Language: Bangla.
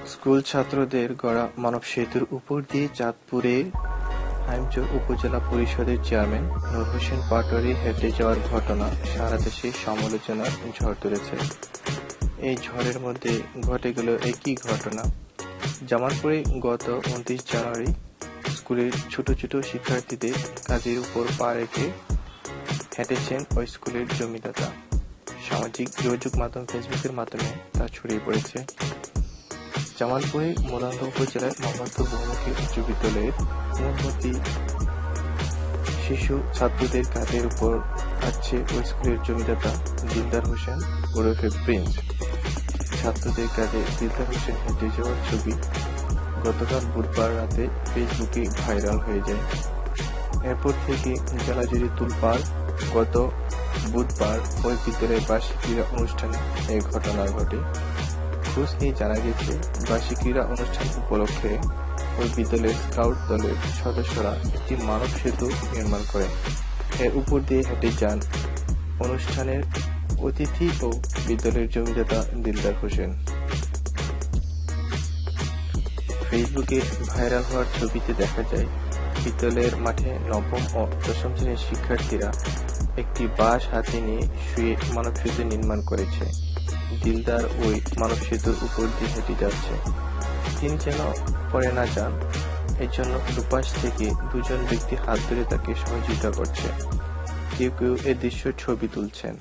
স্কুল ছাত্রদের গড়া মানব সেতুর উপর দিয়ে চাঁদপুরে হাইমচর উপজেলা পরিষদের চেয়ারম্যান নূর হোসেন পাটোয়ারী হেঁটে যাওয়ার ঘটনা সারা দেশে সমালোচনার ঝড় তুলেছে। এই ঝড়ের মধ্যে ঘটে গেল একই ঘটনা। জামালপুরে গত ২৯ জানুয়ারি স্কুলের ছোট ছোট শিক্ষার্থীদের কাজের উপর পা রেখে হেঁটেছেন ওই স্কুলের জমিদাতা। সামাজিক যোগাযোগ মাধ্যম ফেসবুকের মাধ্যমে তা ছড়িয়ে পড়েছে। জামালপুরে মোদান্দা উপজেলার মোহাম্মদপুর বহুমুখী উচ্চ বিদ্যালয়ের মূলমতি শিশু ছাত্রদের কাঁধের উপর আছে ওই স্কুলের জমিদাতা দিলদার হোসেন ওরফে প্রিন্স। ছাত্রদের কাঁধে দিলদার হোসেন হেঁটে যাওয়ার ছবি গতকাল বুধবার রাতে ফেসবুকে ভাইরাল হয়ে যায়। এরপর থেকে জেলা জুড়ে তোলপাড়। গত বুধবার ওই বিদ্যালয়ের বার্ষিক ক্রীড়া অনুষ্ঠানে এই ঘটনা ঘটে। খোঁজ নিয়ে জানা গেছে, বার্ষিক ক্রীড়া অনুষ্ঠান উপলক্ষে ওই বিদ্যালয়ের স্কাউট দলের সদস্যরা একটি মানব সেতু নির্মাণ করেন। এর উপর দিয়ে হেঁটে যান অনুষ্ঠানের অতিথি ও বিদ্যালয়ের জমিদাতা দিলদার হোসেন। ফেসবুকে ভাইরাল হওয়ার ছবিতে দেখা যায়, বিদ্যালয়ের মাঠে নবম ও দশম শ্রেণীর শিক্ষার্থীরা একটি বাঁশ হাতে নিয়ে শুয়ে মানব সেতু নির্মাণ করেছে। দিলদার ওই মানব সেতুর উপর দিয়ে হেঁটে যাচ্ছে। তিনি যেন পড়ে না যান, এজন্য দুপাশ থেকে দুজন ব্যক্তি হাত ধরে তাকে সহযোগিতা করছে। কেউ কেউ এ দৃশ্য ছবি তুলছেন।